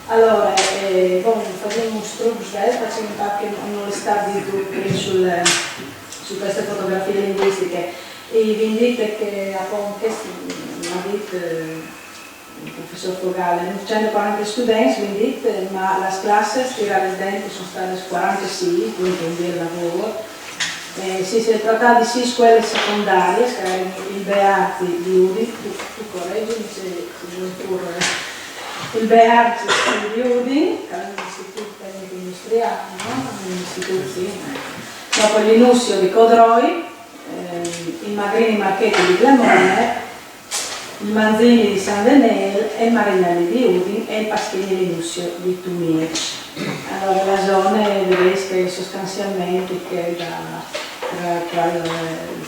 Allora, facciamo un strubsel, facciamo qualche onestà di dubbi su queste fotografie linguistiche. E vi dite che appunto, mi dite il professor Fogale, 140 studenti, vi dite, ma le classi residenti sono state 46, quindi un bel lavoro. Si tratta di 6 scuole secondarie, il Beati di Udine, tu correggimi se non occorre. Il Beati di Udine, che è un istituto tecnico industriale, no? Un istituto, sì. Dopo l'Inusio di Codroi, il Magrini Marchetti di Clemone, il Manzini di San Denel e il Marinelli di Udine e il Paschini di Inusio di Tumiec. Allora la zona vedete sostanzialmente che tra il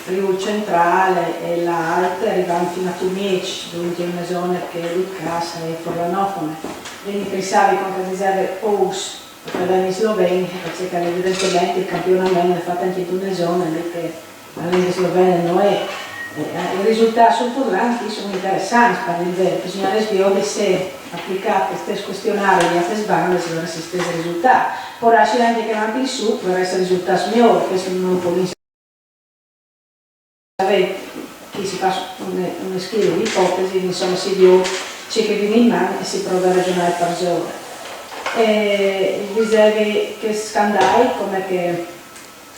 Friuli centrale e l'Alte arrivano fino a Tumiec, dunque è una zona che è lucasa e forlanofone. Quindi pensare con che dicevo Ous, per gli sloveni, perché evidentemente il campionamento è fatto anche in una zona che la lingua slovena non è. I risultati sul fotogrammi sono interessanti per il vero, bisogna vedere se applicate questi questionari di altre bande si avrà stessi risultati. Ora c'è anche che avanti in su per essere risultati migliori, questo non può sapere chi si fa una scheda di ipotesi, insomma si vede ciò che viene in mano e si prova a ragionare per giorno. Dicevi che scandali come che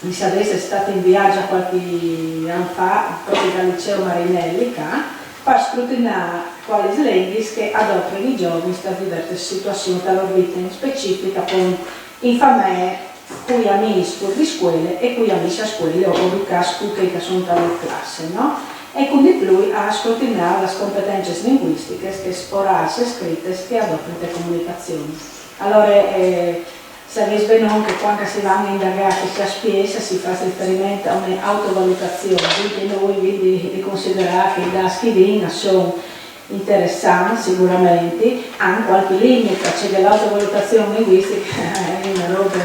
mi sapesse è stato in viaggio qualche anno fa proprio dal liceo Marinelli per scrutinare quali lingue che adottano i giovani in diverse situazioni della loro vita in specifica con in famiglie cui amici di scuole e cui amici a scuole o educati che sono dalla classe, no? E quindi lui ha scrutinato le competenze linguistiche che sporarsi scritte che adottano le comunicazioni. Allora sapete bene che quando si vanno a indagare questa spesa si fa riferimento a un'autovalutazione, quindi noi quindi considerare che i dati che sono interessanti sicuramente, hanno qualche limite, cioè che l'autovalutazione linguistica è una roba,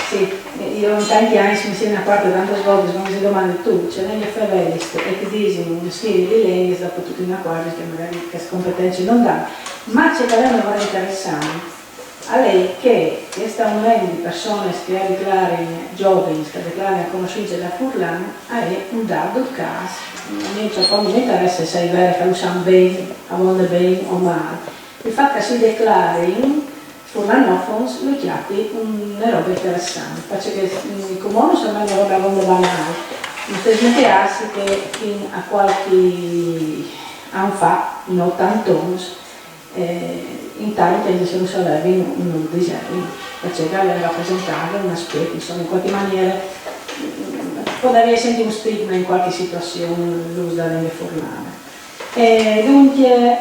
sì, io in tanti anni mi sono accorto tante volte quando si domanda tu, c'è negli FVList e ti dicono uno stile di lingue, dopo tutti in accordo che magari queste competenze non danno, ma c'è che una cosa interessante. A lei che questa unione di persone che dichiarano giovani, che dichiarano a conoscenza da Furlan, è un dato caso, poi mi interessa se è vero che lo sanno bene, a volte bene o male. Il fatto che si declarino furlanofoni lo chiami una roba interessante, perché i comuni sono una roba molto banale. Non si smettersi che a qualche anno fa, in 80 anni, intanto se lo sapevi non disegno, perché le rappresentava un aspetto, insomma in qualche maniera poteva essere un stigma in qualche situazione l'uso della lingua furlana. Dunque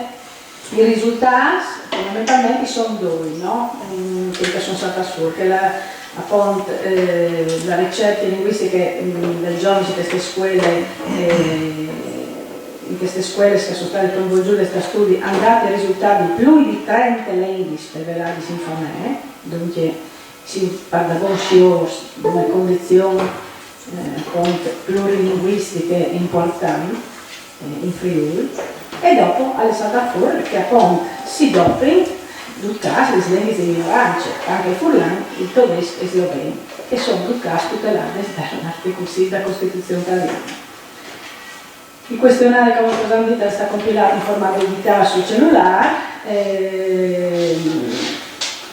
i risultati fondamentalmente sono due, no? Che sono stati assurti, appunto la ricerca linguistica del giovane di queste scuole in queste scuole che sono state coinvolte in questi studi hanno dato risultati di più di 30 lingue rivelate in famiglia, dunque si parla di una condizione plurilinguistiche importanti in Friuli e dopo è stata fuori che appunto si doppiano due casi le lingue di minoranza, anche il furlano, il tedesco e il sloveno, che sono due casi tutelati dall'articolo 6 della Costituzione italiana. Il questionario, come possiamo dire, è stato compilato in formato digitale sul cellulare.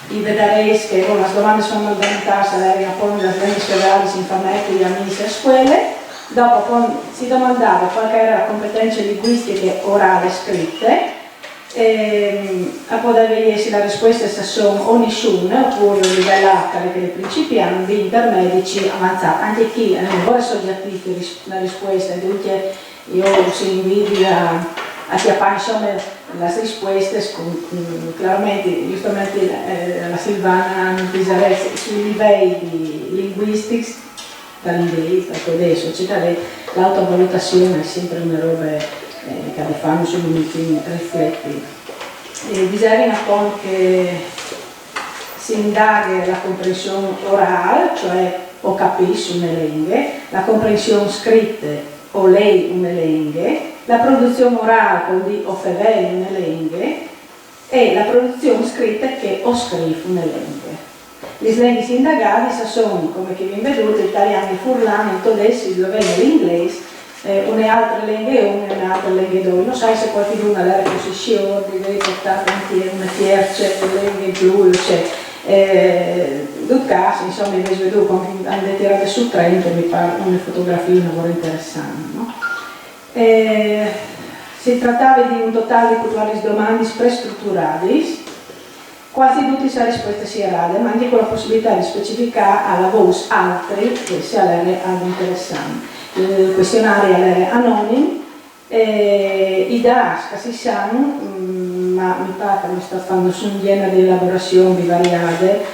I vedrete che le domande sono organizzate sarebbero appunto le lingue federali in famiglia gli amici a scuole. Dopo si domandava quali erano le competenze linguistiche orali scritte. A poter vedere se la risposta sono o nessuna, oppure il livello H, che è principianti, intermedici, avanzati. Anche chi non vuole soggettivo la risposta, dunque io si invito a chiappare insomma le risposte chiaramente, giustamente la Silvana non dice sui livelli linguistici dall'inglese, dal tedesco, eccetera, l'autovalutazione è sempre una roba che li fanno sui minuti rifletti. Dicevo appunto che si indaga la comprensione orale, cioè o capisce una lingua, la comprensione scritta o lei una lingua, la produzione orale, quindi o feveli una lingua, e la produzione scritta che o scrive nelle lingue. Le lingue indagate sono, come che vi vedete, l'italiano, il furlano, il tedesco, il sloveno, l'inglese, un'altra lingua e un'altra lingua due. Non sai se qualcuno ha la posizione, deve portare anche una terza lingua in più, cioè, in tutto caso, insomma, vi vedo quando andate tirate su 30, mi pare una fotografia molto interessante. No? Si trattava di un totale di 14 domande prestrutturate, quasi tutte le risposte si errate, ma anche con la possibilità di specificare alla voce altri che si all'ere ad interessante. Il questionario all'ere anonimo, i DAS che si sanno, ma mi pare che mi sta facendo su un genere di elaborazioni variate,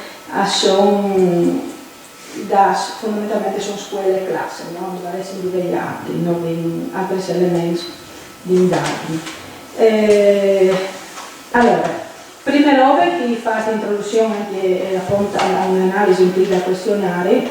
sono DAS fondamentalmente sono scuole e classi, no? Non devono essere livellanti, non in altri elementi di indagine. Allora, prime robe che fa l'introduzione anche appunto a un'analisi implica questionari.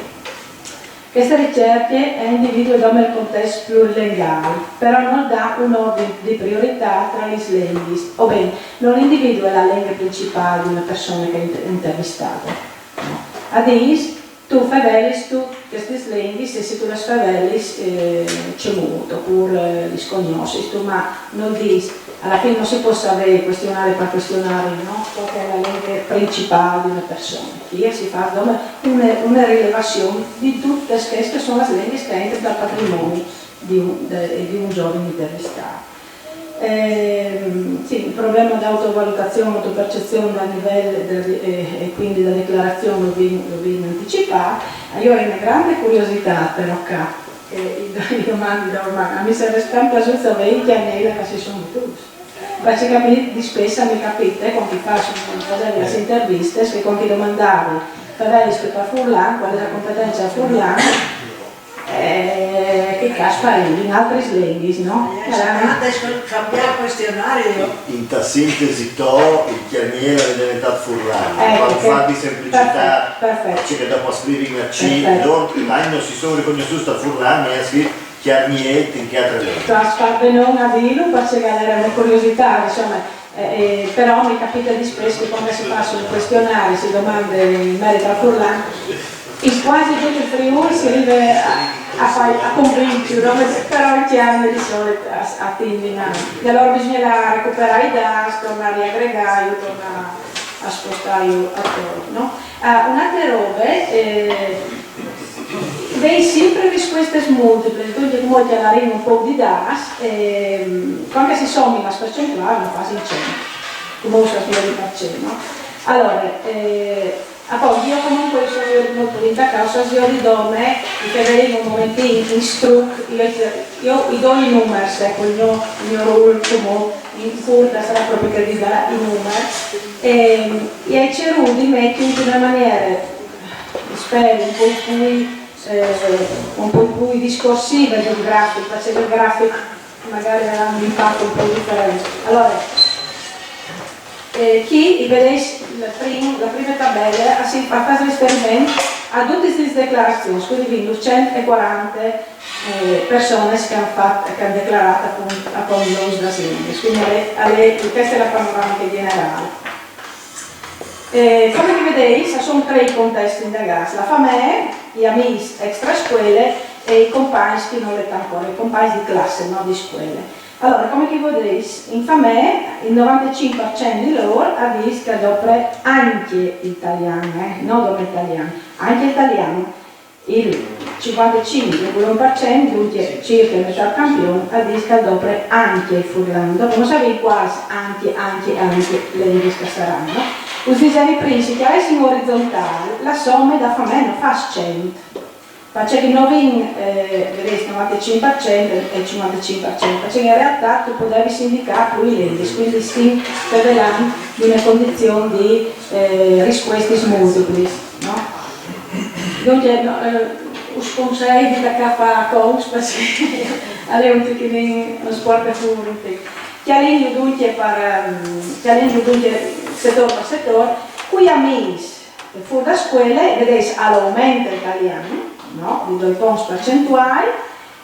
Queste ricerche individuano il contesto plurilinguale, però non dà un ordine di priorità tra le lingue, o bene, non individua la lingua principale di una persona che è intervistata. No. Adesso, tu favelis tu queste lingue, se tu le favelis c'è molto, oppure li scognosci, ma non dici. Alla fine non si può sapere questionare per questionare, no? Qual è la lingua principale di una persona. Qui si fa una rilevazione di tutte queste sono le lingue che entrano dal patrimonio di un giovane intervistato. Sì, il problema di autovalutazione, autopercezione a livello e quindi la declarazione lo vi anticipato. Io ho una grande curiosità però i domandi da ormai, a me serve sempre la sapere che a me che si sono tutti. Praticamente di spesso mi capite quando ti faccio delle interviste che quando ti domandavi per Furlan, qual è la competenza a Furlan, che caspa in altre lingue, no? Adesso cambiare questionario. In ta sintesi il chiamiere è diventato Furlan, quando fa di semplicità, che dopo scrivi una C, non si sono riconosciuti da Furlan, mi ha scritto chiamiere in che altre lingue. Trasparve non a dirlo, perché era una curiosità, insomma, però mi capita di spesso che quando si faccio un questionario, si domanda in merito a Furlan, in quasi tutto il Friuli si arriva a convincere, però il chiaro di solito a tindinare. E allora bisogna recuperare i dati, tornare a riaggregare, tornare a spostare attorno. Un'altra roba, dei sempre risposte multiple, quindi molti arrivano un po' di dati, quando si sommi la percentuale non quasi in 100, comunque si di no? Allora, poi io comunque sono molto linda causa, io li do me, che vengono un momentino in struc, io gli do i numeri, ecco il mio ruolo in curta sarà proprio che vi dà i numeri, e ai cerudi metto in una maniera, spero, un po' più discorsiva del grafico, perché il grafico magari ha un impatto un po' differente. Allora, chi vedete la prima tabella si fa riferimento a tutte queste dichiarazioni, quindi 240 persone che hanno dichiarato appunto l'uso da lingue, quindi questa è la panoramica generale. Come vedete, sono tre contesti indagati, la famiglia, gli amici extra scuole e i compagni che non le ancora, i compagni di classe, non di scuole. Allora, come vedete, in famiglia il 95% di loro ha visto che dopo anche italiano, non solo italiano, anche italiano, il 55,1%, dunque circa metà campione, ha visto che dopo anche il furlano. Dopo non sapete quasi anche le lingue che saranno. Os disegni principali in orizzontale, la somma da famiglia non fa 100. Perché il 95% e il 55%, perché in realtà tu potevi indicare più i lingue, quindi si rivelano di una condizione di risposte multiple. No? Dunque, os conselhos di capa coach, perché è un pochino sport fuori. Chiarendo dunque settore per settore, qui amici fuori da scuola, vedete all'aumento italiano, no? Di 2 punti percentuali,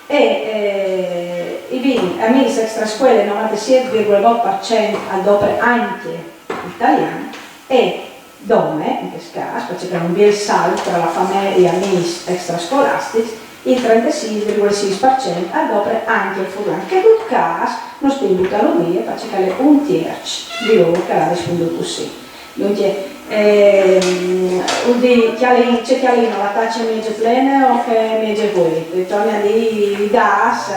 e i amici extra scuola 97,9% al dopo anche italiano e dome, in questo caso, perché c'è un bel salto tra la famiglia e amici extrascolastici, il 36,6% adopera anche il furlan, che in tutto caso non sto buttando via perché è un terzo di loro che ha risposto così. Dunque, c'è chi ha lì la taccia mezzo plena o che mezzo vuoto, torna lì i DAS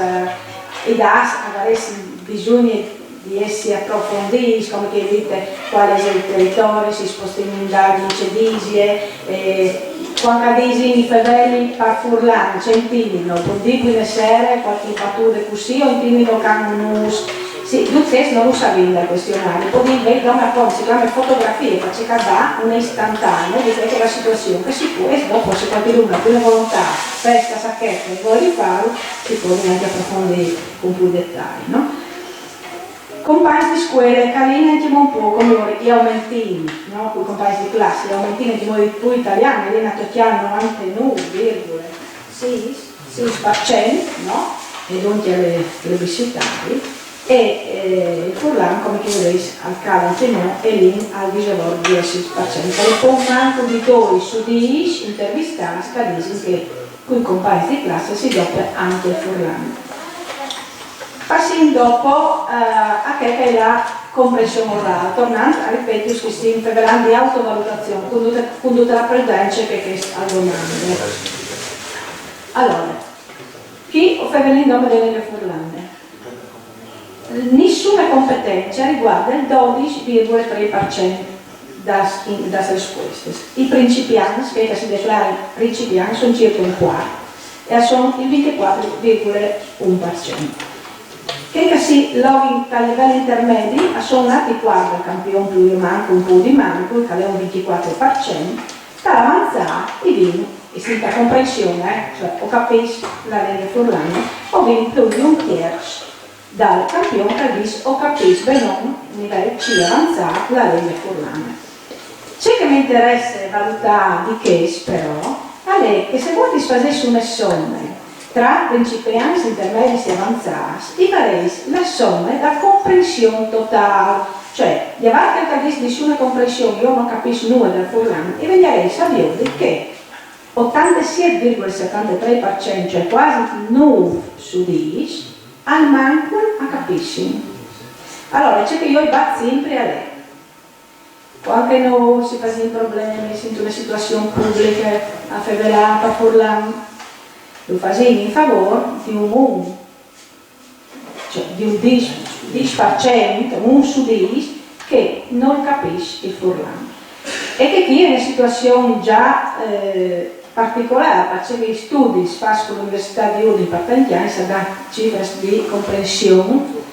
avresti bisogno di essere approfonditi, come che dite qual è il territorio, si sposta in indagini, c'è disie, quando disi i favelli per furlani, c'è intimino, non dico in essere qualche fattura così o intimino canonus. Sì, tutti non lo sapete dal questionario, poi invece si chiama fotografie, perché dà un istantaneo di quella che è la situazione, che si può, e dopo se qualcuno ha più volontà, pesca, sacchetta e vuole rifarlo, si può anche approfondire con più dettagli, no? Compagni di scuola, carina anche un po' come gli aumentini, no? Con i compagni di classe, gli aumentini di noi più italiani, lì nato chiaro 99,6%, no? E dunque le plebiscitari. E il furlan, come che vedete, al calentino e lì al 10%. Poi un manco di due su 10 intervistati che dicono che con i compagni di classe si doppia anche il furlan. Passiamo dopo a che è la comprensione orale, tornando a ripetere che stiamo parlando di autovalutazione, condotta la prudenza che è al domande. Allora, chi fa venire il nome delle furlane? Nessuna competenza riguarda il 12,3% das risposte. I principianti, che si dichiarano principianti, sono circa un quarto e sono il 24,1%. Che si login a livello intermedi sono nati quattro campioni più di manco, un po' di manco, che è un 24%, sta avanzando e viene, e si fa comprensione, cioè o capisci la lingua furlana, o viene più di un terzo dal campione che dice o capisci bene a livello C avanzato la lingua furlana. Ciò che mi interessa valutare di che però è che se voi ti facessi una somma tra principianti, intermedi e avanzati, i paresi la somma da comprensione totale, cioè di avanti che dice nessuna comprensione, io non capisco nulla del furlano, e venirei sapendo che 86,73%, cioè quasi 9 su 10, al manco a capisci. Allora, c'è che io batto sempre a lei. Quando noi si fa problemi, si in una situazione pubblica, a fevelata, furlano, lo facciamo in favore di un 10%, 1 su 10, che non capisce il furlano. E che qui è una situazione già particolare, perché gli studi si fanno con l'Università di Udine per tanti anni, si dà cifre di comprensione,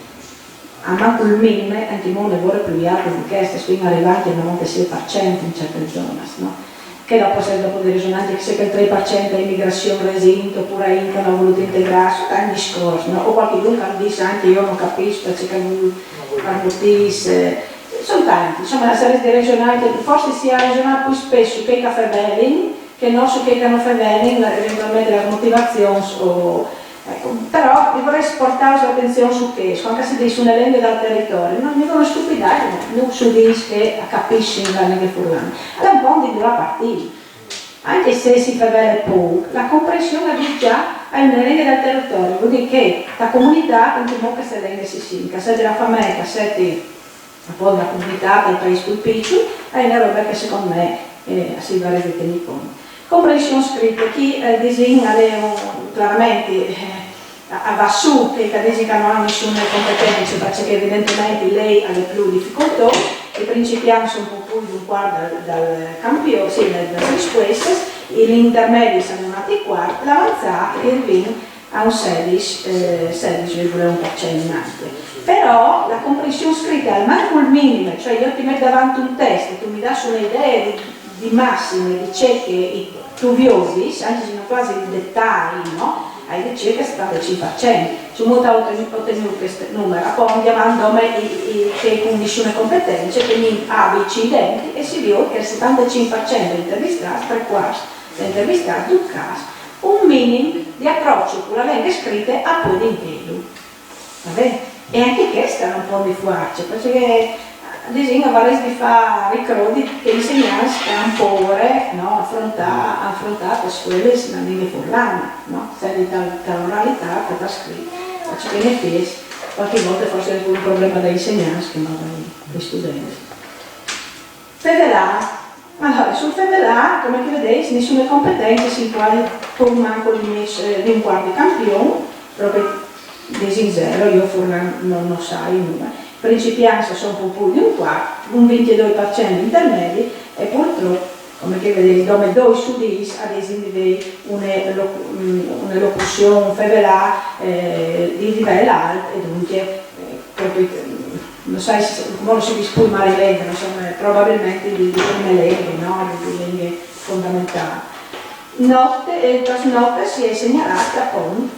a manco il minimo, anche non ne vuole più alto di queste, sono arrivati al 96% in certe zone, no? Che dopo se dopo dei risonanti che se che il 3% è immigrazione residente oppure in che hanno voluto integrarsi, è un discorso, no? O qualche dunque dice anche io non capisco perché non sono tanti, insomma la serie di regionali forse sia regionale più spesso che caffè belling che non so che non fa belling eventualmente le motivazioni ecco, però vorrei portare l'attenzione su questo, anche se dice una lingua dal territorio, non mi una stupidaggine, non si dice che capisci la lingua furlana, è un po' di dura partita, anche se si fa bene poco, la comprensione di già è una lingua del territorio, vuol dire che la comunità in cui queste lingue si sinca, se della famiglia, se poi la comunità del paese più piccolo, è una roba che secondo me si va a tenere conto. Comprensione scritta, chi disegna chiaramente va su che designa non ha nessuna competenza perché evidentemente lei ha le più difficoltà, i principianti sono un po' più di un quarto dal campione, sì, dalle risposte, gli intermedi sono nati quarto, l'avanzato e il VIN ha un 16,1%. Però la comprensione scritta è manco il minimo, cioè io ti metto davanti un testo, tu mi dai un'idea di massime, di cieche tuviosi, anche se non quasi di dettagli, no? Hai di circa 75%. Su molto ottenuto questo numero, poi andiamo a me che con nessuna competenza, quindi A, B, C, denti, e si vede che il 75% degli intervistati, 3/4 degli intervistati, in un caso, un minimo di approccio con la lingua scritta a poi di impiego. E anche questa è un po' di fuarci, perché disegno vorrei di fare ricordi che insegnanti hanno paura, no, affrontare le scuole nella lingua furlana, no? Se l'oralità per la scritta, faccio che ne fes, qualche volta forse è un problema da insegnanti che non dagli studenti. Federale. Allora, sul federale, come vedete, nessuna competenza si quale con manco di un quarto campione, proprio di zero, io non sai nulla. Principianza sono un po' più di un quarto, un 22% intermedi e purtroppo, come vedete, come due studi, ad esempio, un'elocuzione federale di livello alto e dunque proprio non so come si dispone male lingue, insomma, probabilmente di prime lingue, no? Di lingue fondamentali. Notte si è segnalata con,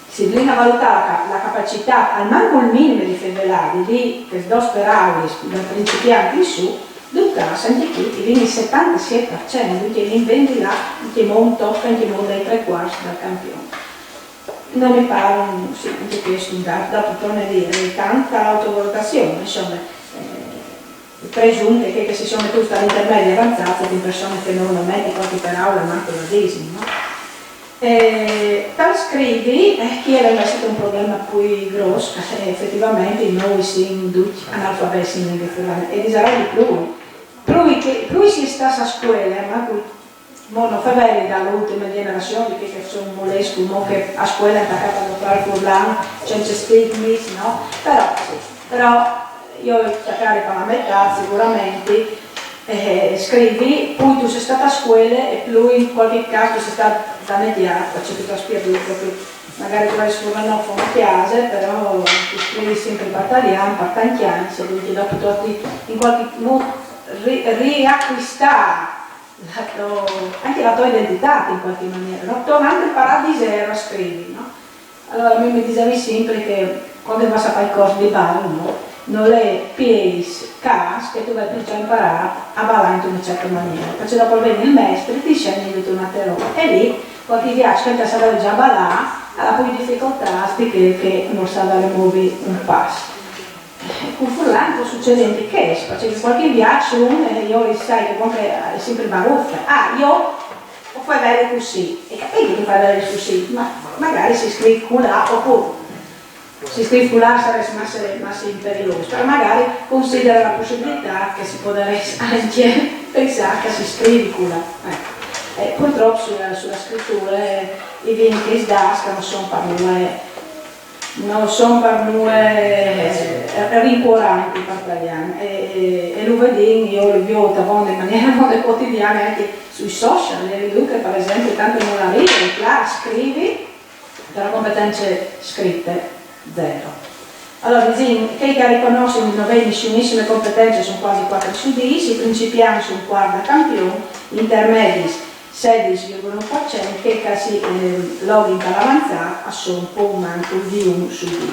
si bisogna valutare la capacità, almeno il minimo di fevelari, di che do sperare da principianti in su, d'un caso anche qui, viene il 76%, quindi l'invendi là, che monta, anche monta ai 3/4 dal campione. Non mi pare anche questo un dato, dopo torno a dire, tanta l'autovalutazione, insomma, presunte che si sono tutte all'intermedio avanzate di persone che normalmente qualche per aula manco la disino, no? Tal scrivi, chi era stato un problema più grosso, effettivamente noi siamo tutti analfabeti in lingua furlana, e sarà di lui si sta a scuola, ma non fa bene dall'ultima generazione che sono moleschi, che a scuola è attaccata a fare furlano, senza stigmi, no? Però io attaccare per la metà sicuramente, scrivi, poi tu sei stata a scuola e lui in qualche caso sei stata da mediato, c'è che ti spiego proprio, magari tu vai sfurlano a chiesa, però tu scrivi sempre in italiano, per tanti anni, se lui dopo tutti in qualche modo riacquistare anche la tua identità in qualche maniera, no? Tornando a imparare di zero a scrivere, no? Allora mi dicevi sempre che quando vas a fare il corso di ballo, no? Non è pies, cas, che tu vai già imparare a ballare in una certa maniera, perché dopo viene il maestro e ti sceglie di una teoria e lì quando ti piace che sapere già ballare, alla poi difficoltà che non sa dare muovi un passo. Con furlano può succedere che perché qualche viaggio io sai che comunque è sempre baruffa, io ho fai vedere così e capite che fai vedere così, ma magari si scrive là oppure si scrive là sarebbe massa imperioso, però magari considera la possibilità che si può anche pensare che si scrive là. Purtroppo sulla scrittura i vini che si dascano non sono per noi rincuoranti per italiani e lo vediamo, io lo vedo in maniera molto quotidiana anche sui social, le vedo che per esempio tanto non arriva, là scrivi, però competenze scritte zero. Allora diciamo che riconoscono di novelle nessunissime competenze sono quasi 4 su 10, i principianti sono 40 campioni, gli intermedi 16,1% che casi login per avanzare sono un po' manco di 1 su 10. In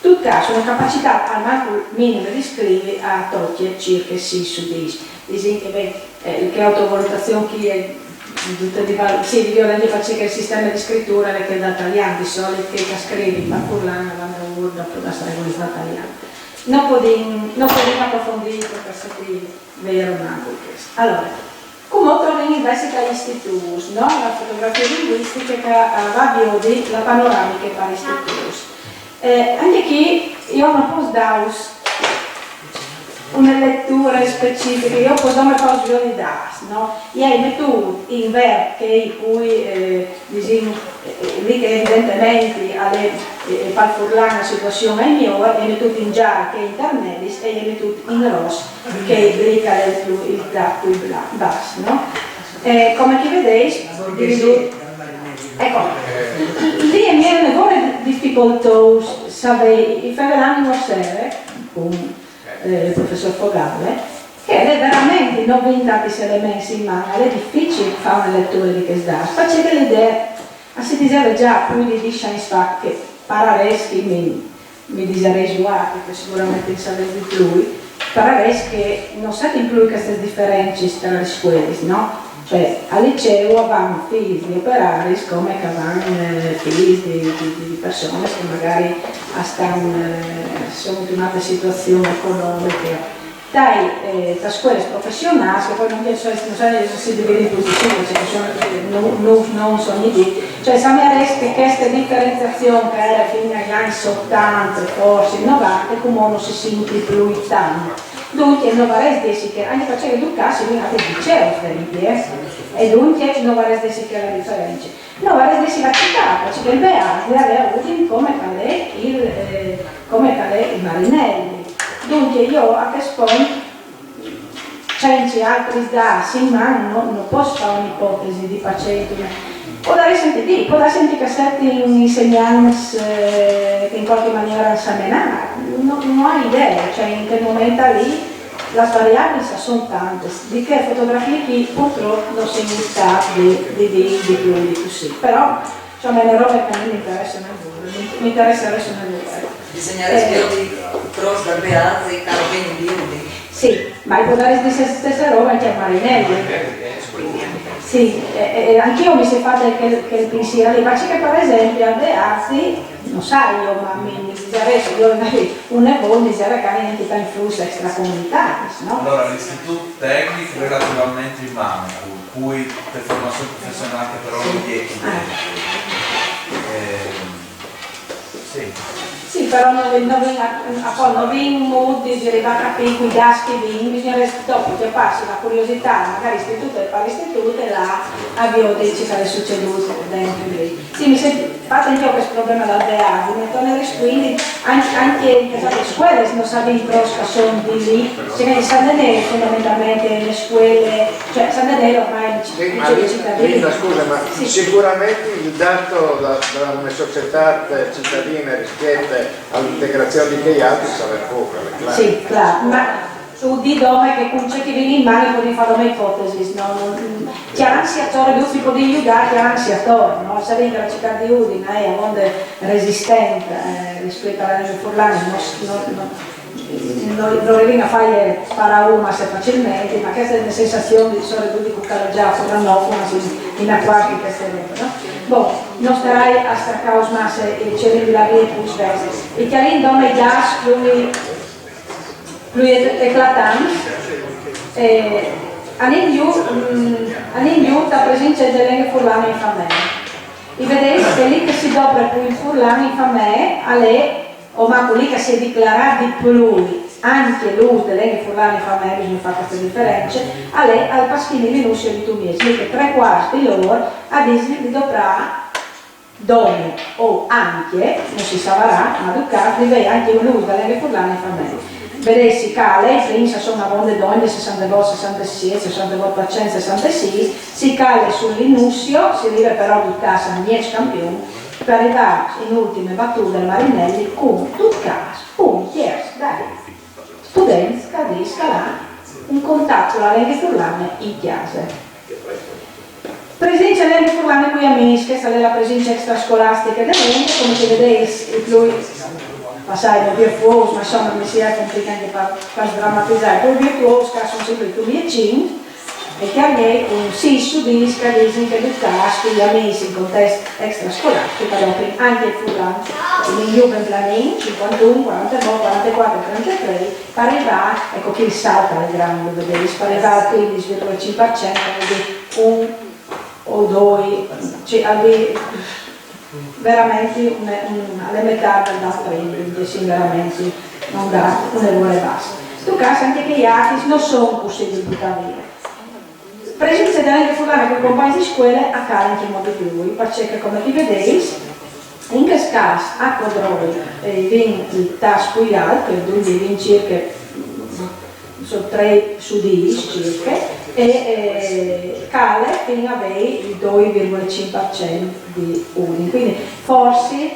tutto caso una capacità al manco minimo di scrivere a togliere circa 6 su 10. Dicono che autovalutazione che è sì, di violenza faccia che il sistema di scrittura è che da italiano di solito che scrivi ma furlano vanno dopo la regolità italiana. Non possiamo approfondire questo qui vero manco questo. Allora, come torno invece agli istituti, no? La fotografia linguistica che aveva la panoramica per gli istituti. Anche qui io non posso dare una lettura specifica, io posso dare una cosa di das, no? Io metto in ver che poi diciamo lì che evidentemente per furlare una situazione migliore e metto in giallo che è intermedis e io metto in rosso che è lì che è il tratto basso, no? Come che vedete, ecco, lì è mia nevole difficoltosa, sapere, i fevelani non serve, con il professor Fogale, che è veramente non vinta che se le messi in mano, è difficile fare una lettura di questo dato, perché l'idea, si diceva già più di 10 anni fa che Parareschi mi disaresuava, perché sicuramente sapeva di più, Parareschi che non sa di più queste differenze tra le scuole, no? Cioè al liceo avevamo figli di operari come che avevamo figli di persone che magari sono in una situazione economica da scuole professionali, che poi non so se si divide in posizioni, non sono lì, cioè se mi resta questa differenziazione che era fino agli anni 80, forse 90, come non si sente più tanto. Dunque non va a dire che anche perché educarsi non è difficile, e dunque non va a dire che la differenza. Non va a dire la città, perché il Beato deve avere come calè i marinelli. Dunque io a questo punto c'è altri dati, ma non posso fare un'ipotesi di paziente. Può sentire che certi insegnanti che in qualche maniera seminare, non ho idea, cioè in quel momento lì le variabili sono tante, di che fotografie che purtroppo non si è iniziato di più di così, però insomma è una roba che a me mi interessa adesso nel lavoro. Disegnare schiavi cross da beati e carabini biudi. Sì, ma può dare la stessa roba anche a Marinelli. Sì, anch'io mi si fa che il pensiero lì, ma c'è che per esempio a Beazzi, non sai io, ma mi dice adesso io un nepote mi dice che ha un'entità in flusso extracomunitaria, no? Allora l'istituto tecnico relativamente immane, cui per formazione professionale però non è sì. Sì, però non vengono molti di arrivare a capire i gas che vengono, bisogna dopo che passi la curiosità, magari istituto e paristituto e là avvio dici che è succeduto dentro lì. Sì, mi fate anche io questo problema dal Beato, quindi anche le scuole non sanno in prosca sono di lì, cioè in San Daniele fondamentalmente le scuole, cioè San Daniele ormai è cittadini. Scusa, ma sì. Sicuramente il dato dalla società cittadina rispetto all'integrazione di altri sarà poco. Sì, claro, ma su di dove che con c'è che viene in mano può fare un'ipotesi, chiaramente si attore più tipo di aiutare, chiaramente si attore, no? Sapete che la città di Udine è a mondo resistente rispetto alla legge Furlani, non riesco a fare parauma se facilmente, ma questa è una sensazione di sono tutti cuccaraggiati, franofona, in acquati queste robe, no? Bon, non starai a staccare masse e cercare di la via più sveste. E chiaramente donne i gas più eclatanti, all'ingiù la presenza delle lingue furlane in famiglia. E vedete che lì che si dopre più il furlane in famiglia, o ma lì che si è dichiarato di più anche l'uso delle lingue furlane in famiglia, bisogna fare queste differenze, al paschini di Nuscio di Tumiesi, che 3/4 di loro a disni di doprare donne o anche, non si saprà, ma Ducati vede anche l'uso delle lingue furlane in famiglia. Vedessi cale, prima sono una donne 62, 66, 62%, 66, si cale sull'inusio, si arriva però di casa a 10 campioni, per arrivare in ultime battute del Marinelli con Ducati, un terzo dai studenti che scalare in contatto con la lingua furlane in chiesa. Presenza delle lingue furlane qui a Minsk, questa è la presenza extrascolastica dell'ente, come si vede lui passare da virtuoso, ma insomma mi si è complicato anche per sdrammatizzare, poi virtuoso che sono sempre i tuoi vicini e che a me un sì studisca che educasco gli amici in contesto extrascolastico, anche il furlano, in Jugendplanning 51, 49, 44, 33, per arrivare, ecco che salta il grande, vedete, per arrivare al 15,5%, un o due, cioè, veramente alle metà del nostro quindi sì, veramente non dà un errore basso. In questo caso anche che gli altri non sono possibili di buttare via. Presenza della lingua furlane con i compagni di scuola accade anche in modo più, perché come vi vedete, in questo caso a Codroi viene il tasso qui alto, quindi viene circa sono 3 sudili circa, e cale fino a il 2,5% di Udine. Quindi forse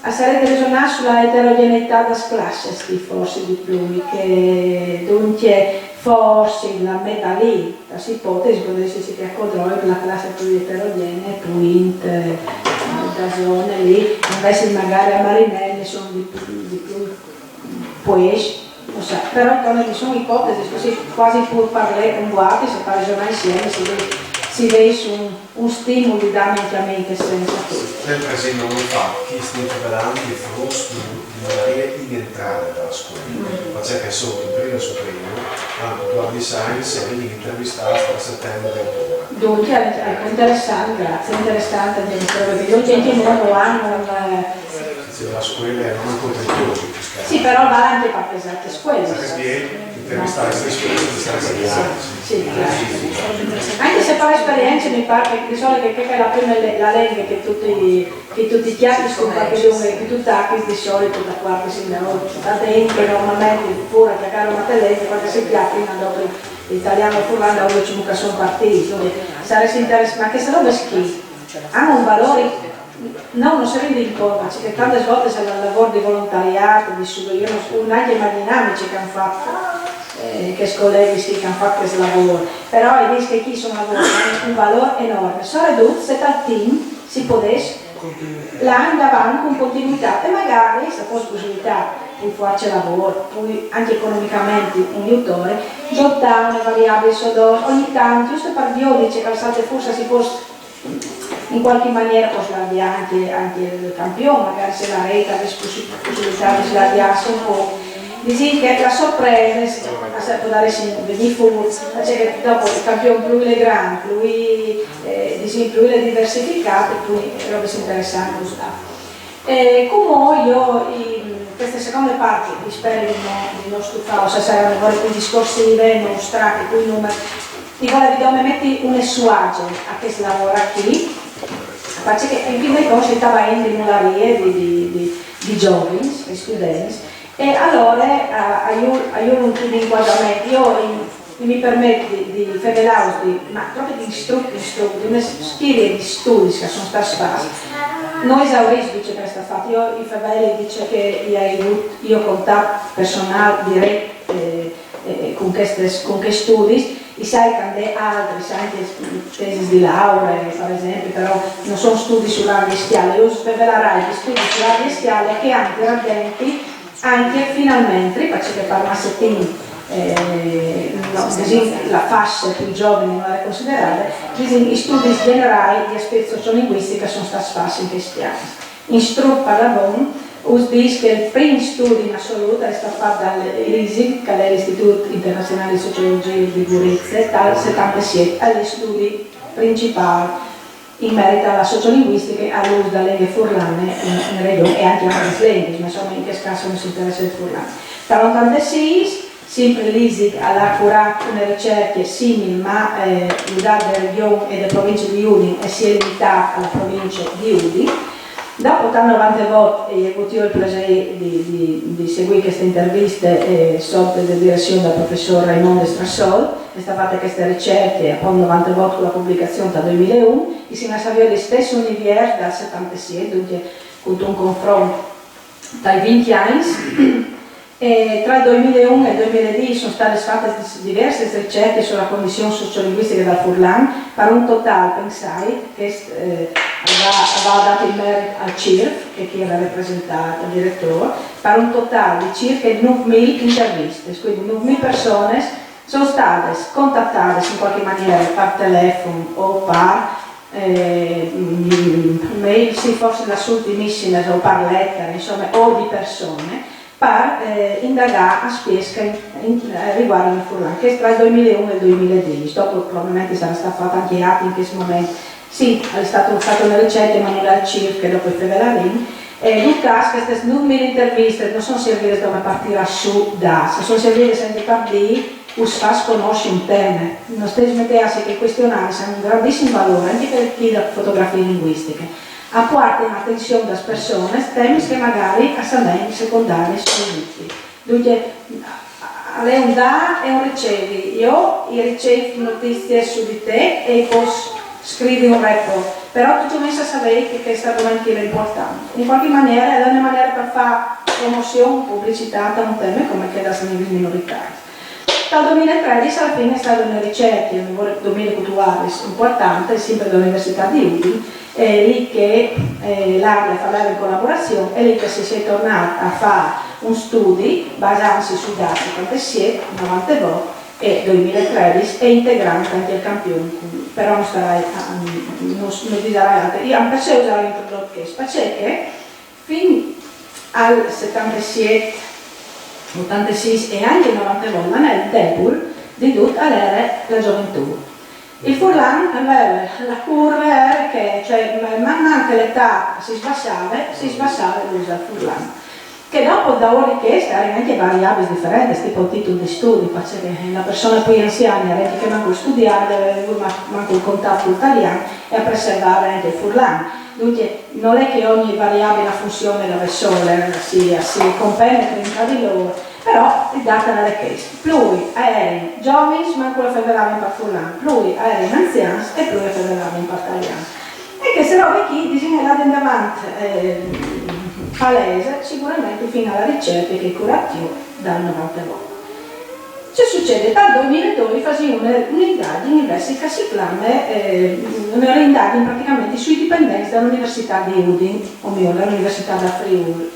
sarete ragionare sulla eterogeneità delle classi, forse di più, che dunque forse la metà lì, la ipotesi potrebbe essere che a Codroi la classe più eterogenea, più da zone lì, invece magari a Marinelli sono di più poesi. Però come ci sono ipotesi così quasi pur parlare con guardi, se fa ragionare insieme si vede un stimolo dinamicamente senza tutto. Nel presente non fa chi sta preparando il frusto di Maria in entrare dalla scuola, ma c'è che solo in prima su prima, la design si è intervistata a settembre e ottobre. Dunque, ecco, interessante, grazie, interessante, perché gli utenti nuovo hanno La scuola è un contributo. sì, però vale anche per pesate scuole. Intervistare le scuole, sì, anche se per esperienza mi pare che di solito che è la prima la lingua che tutti i chiari sono che tu tacchi di solito da qua che si da dentro normalmente pure che caro una televisione quando si chiacchiera dopo l'italiano furlano dove ci sono partiti, sarebbe interessante, ma che se roba schifo hanno un valore. No, non si rende in conto, perché tante volte se il lavoro di volontariato, io non anche immaginiamoci che hanno fatto, che colleghi che hanno fatto questo lavoro, però i rischi che chi sono lavorati hanno un valore enorme. Soprattutto se tal team si potesse l'anno avanti con continuità e magari se fosse possibilità di farci lavoro, poi anche economicamente un aiutore, giocare una variabile sodore, ogni tanto, giusto per dice che forse si fosse in qualche maniera può slardiare anche il campione, magari se la rete avesse possibilità di slardiarsi un po'. Dici che la sorpresa può dare venire fuori, cioè che dopo il campione più è grande, più è diversificato, più robe interessanti come io queste seconde parti spero di non stufare, se saranno più discorsive, non stracche, poi numeri. Ti volevo metti un suage a che si lavora qui, perché in fin dei conti stava in dimularie di giovani, di studenti, e allora io non ti inquadramento, io mi permetto di fare ma proprio di istrutti, di una serie di studi che sono stati fatti. Non esaurisco dice che è stato fatto, io i Faveli dice che io contatto personale diretto con questi studi. I sai che altri, sai anche tesi di laurea, per esempio, però non sono studi sull'area schiale, io svelerai gli studi sull'area schiale che anche radenti, anche finalmente, perché per massettini la fascia più giovane non è considerata, gli studi generali di aspetti sociolinguistici sono stati fatti in questi anni. In Strupp Parabon, dice che il primo studio in assoluto è stato fatto dall'ISIC, che è l'Istituto Internazionale di Sociologia di Gorizia, dal 77, agli studi principali in merito alla sociolinguistica e all'uso delle lingue furlane in regione e anche altre lingue, ma insomma in che caso non si interessa il furlano. Dal 86, sempre l'ISIC ha curato una ricerca simile, ma dalla regione e della provincia di Udine e si è limitata alla provincia di Udine. Dopo tanto tante volte ho avuto il piacere di seguire queste interviste sotto la direzione del professor Raimondo Strassol, è stata fatta queste ricerche appunto 90 volte con la pubblicazione dal 2001 e si è avviato gli stessi universi dal 77, dunque con un confronto dai 20 anni. E tra il 2001 e il 2010 sono state fatte diverse ricerche sulla condizione sociolinguistica del furlano, per un totale, pensai, che aveva dato il merito al CIRF, che chi era rappresentato, il direttore, per un totale di circa 9.000 interviste, quindi 9.000 persone sono state contattate in qualche maniera per telefono o per mail, sì, forse da ultimissime o per lettere, insomma, o di persone, per indagare a spiesca riguardo il furlano, che è tra il 2001 e il 2010, dopo probabilmente sarà stato fatto anche altri in questo momento. Sì, è stata fatta una ricerca ma non al CIRF che dopo il Fevelarin. In caso queste 9.000 interviste non sono servite come partire su da, sono servite sempre per dire che si fa conoscere un tema. Non stai smettersi che i questionari hanno un grandissimo valore anche per chi da fotografie linguistiche. A parte l'attenzione delle persone, temi che magari a salenti secondari sono utili. Dunque, lei un dà e un ricevi. Io ricevo notizie su di te e posso scrivere un report, però tu messo a sapere che questo argomento è importante. In qualche maniera è una maniera per fare promozione, pubblicità da un tema come che la lingue minoritaria. Dal 2013 alla fine è stata una ricerca, un dominio culturale importante, sempre dall'Università di Udine, lì che l'area parlava in collaborazione e lì che si è tornata a fare un studio basandosi sui dati 87, 90 volte e 2013 e integrando anche il campione però non starai non dirai altro. Io mi piace usare l'introdotto perché fin al 77, 86 e anche il 91 nel debut di tutta la gioventù. Il Furlan aveva la curva che, cioè, man mano che l'età si sbassava l'uso del Furlan. Che dopo da ora che erano anche variabili differenti, tipo titolo di studio, perché la persona più anziana era che manco studiare, manco il contatto italiano e a preservare anche il Furlan. Dunque non è che ogni variabile funzione dove sole si compenetra tra di loro, però il dato era questo. Lui erano giovani, ma quello federale in Furlan, lui erano anziani e lui federale in italiano. E queste robe qui disegnate in davanti. Palese sicuramente fino alla ricerca che curativo dal 92. Che succede? Dal 2002 facevo un'indagine che si chiama un'indagine praticamente sui dipendenti dall'Università di Udine, o meglio dall'Università da Friuli,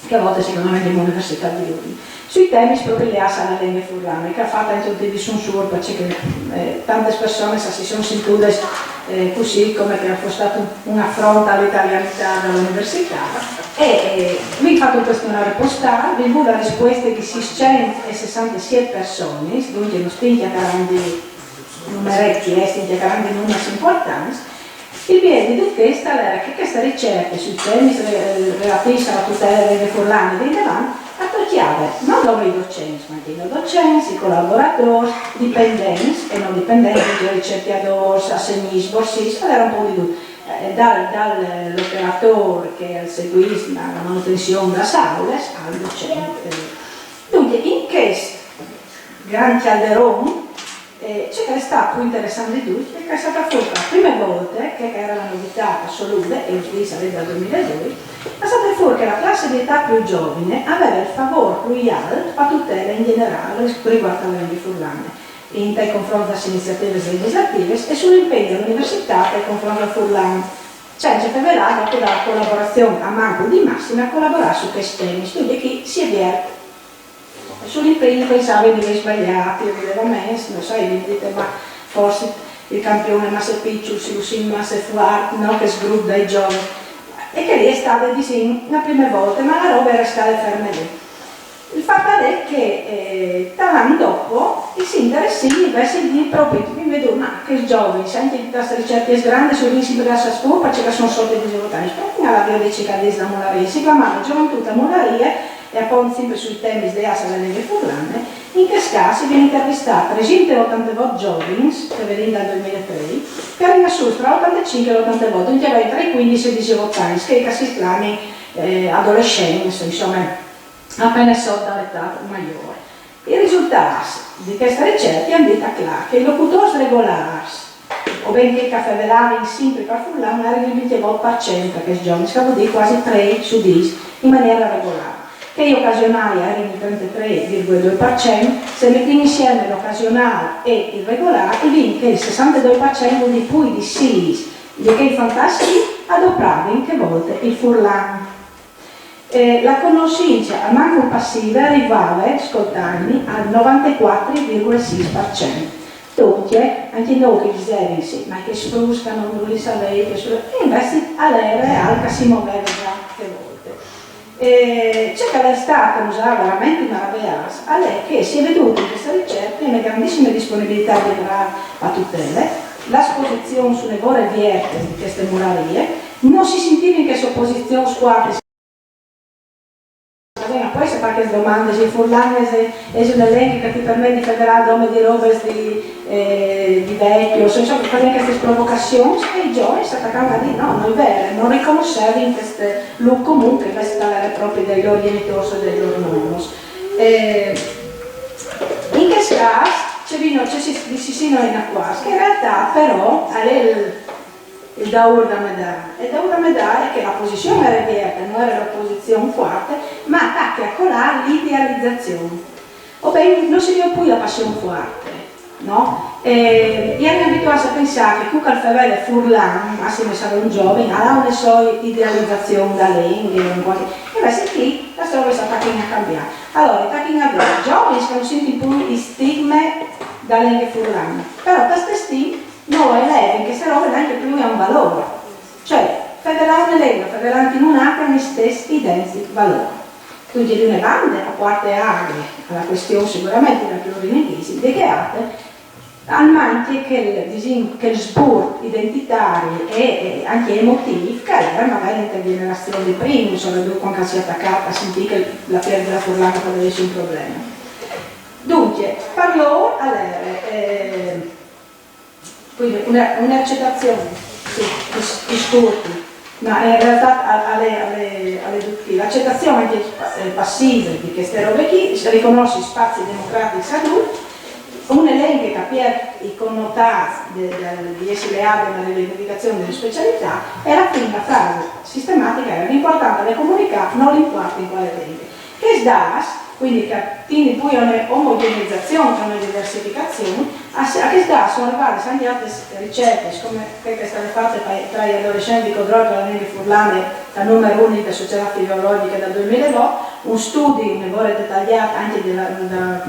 che a volte si chiama anche l'Università di Udine, sui temi proprio le alla lingua furlana, che ha fatto anche un discorso perché tante persone si sono sentite così come che fosse stato un affronto all'italianità dall'università e mi ha fatto un questionario postale, vi la risposta di 667 persone, dunque non stiamo parlando numeretti, stiamo parlando di numeri importanti. Il bene di questo era che questa ricerca sui temi relativi alla tutela delle furlane e dei davanti attacchiava non solo i docenti, ma anche i non docenti, i collaboratori, dipendenti e non dipendenti, i ricercatori, assegnisti, borsisti, era un po' di tutto. Dall'operatore che seguisce la manutenzione delle aule al docente. Dunque, in questo gran calderone c'è che sta più interessante di tutti perché è stata fatta la prima volta, che era la novità assoluta, e lì sarebbe dal 2002, è stata fatta che la classe di età più giovane aveva il favore più alto a tutela in generale riguardo alle lingue furlane, in te confronto alle iniziative legislative e sull'impegno dell'università per confronto al Furlan. Cioè, c'è rivelato che la collaborazione a manco di massima a collaborare su questi temi, studi che si avvierte. Sull'impegno pensavo di aver sbagliati, vedeva me, non so, vi dite, ma forse il campione ma se picciolo, si usa ma se fuori, no, che sgruppa i giovani. E che lì è stata di sì la prima volta, ma la roba era stata ferma lì. Il fatto è che l'anno dopo si interessano verso di proprio, mi vedo, ma che giovani, senti che questa ricerca è grande sul rischio della scuola, perché sono sotto i disevoltati. Perché la biodica di Molaria si chiamava Gioventù da Molaria e appunto sempre sui temi delle assa delle lingue furlane, in che caso viene intervistata 388 giovani, che vengono dal 2003, che hanno assunto tra 85 e 80 volte, in teoria tra i 15 e i 18 anni, che si chiamano adolescenza, insomma, appena sotto dall'età maggiore. I risultati di questa ricerca hanno detto che i locutori regolari, o benché caffè velare in sempre per furlane, erano il 28%, che giovani, che vuol dire quasi 3 su 10 in maniera regolare. Che gli occasionali erano il 33,2%, se mettiamo insieme l'occasionale e il regolare, vedi che il 62% di più di sì, di che i fantastici adopravano in che volte il furlane. La conoscenza a manco passiva arrivava, ascoltarmi, al 94,6%. Dunque, anche noi che dicevano, sì, ma che spruscano, non li sapete, e invece all'era che si muoveva già che volte. C'è che è stata usata veramente meravigliosa, a lei che si è veduta in questa ricerca una grandissima disponibilità di a tutele, l'esposizione sulle vere vierte di queste murarie, non si sentiva in questa opposizione squadra. Poi se fa queste domande, se furlane, se sono elenchi che ti permette di federare nome di robe di vecchio, se insomma fare queste provocazioni, e i giovani si attaccano a dire no, non è vero, non riconoscevi in queste look comune che queste erano proprio dei loro genitori o dei loro nonni. In questo caso ci sono in acquas, che in realtà però è il Daur da Medà. Il Daur da Medà è che la posizione era aperta, non era la posizione forte, ma attacca a colare l'idealizzazione. O bene, non si vede più la passione forte, no? E erano abituati a pensare che Cuca Alfavelle e Furlan, massimo sarà un giovane, ha una sua idealizzazione da lingue, e invece qui la storia sta attacchando a cambiare. Allora, attacchando a vedere, giovani che non sentono più i stigmi da lingue furlane, però questi stigmi noi eleven che se robe anche più ha un valore. Cioè, federale leva, federanti non hanno gli stessi identici valori. Quindi di una banda, a parte alla questione sicuramente da plurilinguismo, di che altre, al manti che il sport identitario e anche emotivo, che era magari inter generazioni prima, soprattutto quando si è attaccata a sentire che la perdita della furlata poteva essere un problema. Dunque, parlò quindi un'accettazione di sport, ma in realtà l'accettazione anche passiva di queste robe qui, si riconosce spazi democratici adulti, un elenco che per i connotati di essere abili alla rivendicazione delle specialità, e la prima frase sistematica era l'importante è comunicare, non l'importa in quale elenco. Che sdas, quindi quindi poi un'omogenizzazione, una diversificazione, a che sdas sono arrivate anche altre ricerche, come quelle che sono fatte tra gli adolescenti con droga e la lingua furlane, la numero 1 della società fisiologica del 2002, un studio, un'evore dettagliata anche dal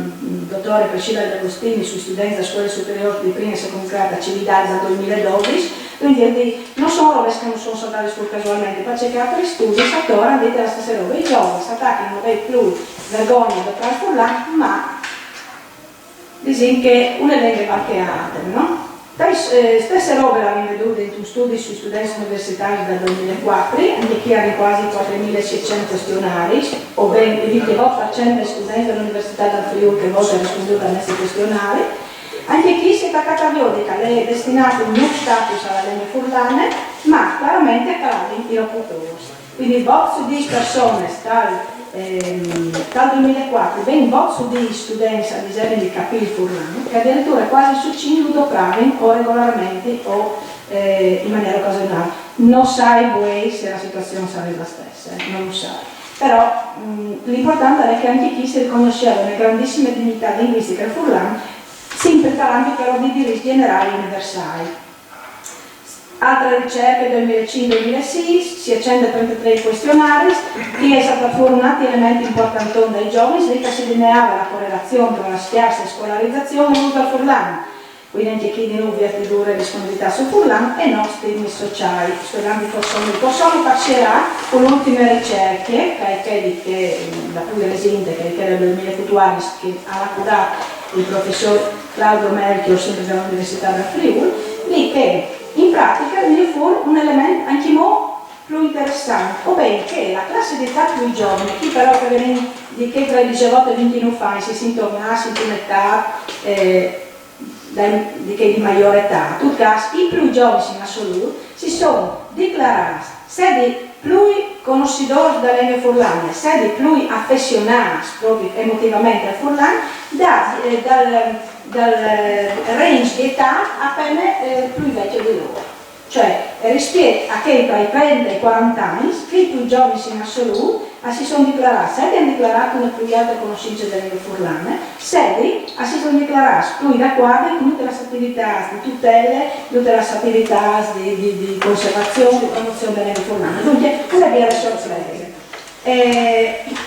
dottore Priscilla D'Agostini su studenti della scuola superiore di prima e seconda grado a Cividale dal 2012, quindi non solo che non sono saltati sul casualmente, ma c'è che altri studi attorno dite la stessa roba, i giovani si attaccano non è più vergogna da trasformare, ma dicono che un elenco qualche altro, no? Stesse robe l'abbiamo vedute in studi sui studenti universitari dal 2004, anche qui hanno quasi 4.600 questionari, o ben il 28% dei studenti dell'Università del Friuli che volte hanno risponduto a questi questionari. Anche qui si è attaccata biodica, lei è destinata un new status alla lingua furlane, ma chiaramente a calare in locutori. Quindi il bot su 10 persone dal 2004, ben un bot su 10 studenti a disegno di capire il furlano, che addirittura quasi su 5 lo pravano o regolarmente o in maniera occasionale. Non sai voi se la situazione sarà la stessa, non lo sai. Però l'importante è che anche chi si riconosceva una grandissima dignità linguistica del furlano, sempre nell'ambito di diritti generali universali. Altre ricerche 2005-2006, si è 133 questionari, che è stata formulata elementi importanti dai giovani, che si delineava la correlazione tra la scarsa scolarizzazione e l'uso al furlano. Quindi anche chi di noi vertidura e disponibilità sul furlano e non stigmi sociali. Studiando possono passerà con le ultime ricerche, che da più recente, che è del 2014, che ha curato il professor Claudio Melchior, sempre dell'Università del Friuli, lì che in pratica viene fuori un elemento anche più interessante, ovvero che la classe di età più giovane, chi però che viene di che tra i 18 e 29 anni si sintonassi in età di che di maggiore età, in tutto caso i più giovani in assoluto si sono dichiarati se più conoscitori della lingua furlana, se più affezionati proprio emotivamente al furlano, dal range di età appena più vecchio di loro. Cioè rispetto a che tra i 30 e i 40 anni, i più giovani in assoluto si sono dichiarati, se hanno dichiarato una più alta conoscenza delle lingue furlane, se si sono dichiarati più da quadri tutte le attività di tutele, tutte le attività di conservazione, di promozione delle lingue furlane. Dunque, una vera sorpresa.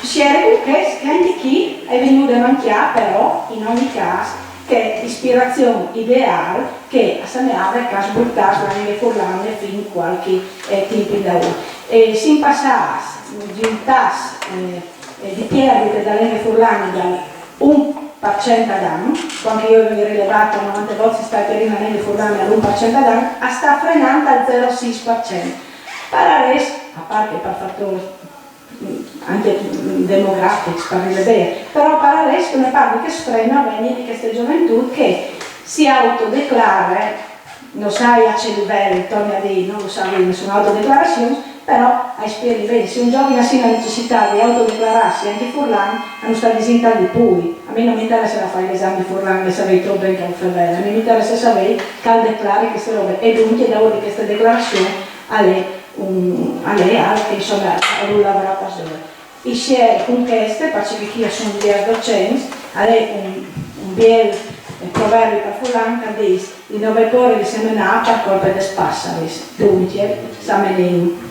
Si è che anche chi è venuto a mancare, però, in ogni caso, che ispirazione ideale che assegnava a sburtare la lingua furlane fino a qualche tempo da ora. Si impassa di un tasso di perdita della lingua furlane dal 1% ad anno, quando io avevo rilevato 90 volte sta per la lingua furlane all'1% ad anno, sta frenando al 0,6%. Per a parte per fattori anche demografici, per vedere, però per il resto ne parlo che sfrena bene di questa gioventù che si autodeclara, non sai a che livello, torna a dire, non lo sa bene, sono autodeclarazioni, però a spiegare bene, se un giovane ha la necessità di autodeclararsi anche in furlano, hanno sta disinta di poi. A me non mi interessa fare l'esame di furlano e sapere troppo bene che è un febbre, a me mi interessa sapere che declara queste robe e dunque da ora di questa declarazione a lei che insomma ha lavorato a solo. E si è con queste, perché chi sono degli docenti, a lei un bel proverbio per furlano che dice: l'innovatore di semenata a colpa di spassari, dunque, samenin.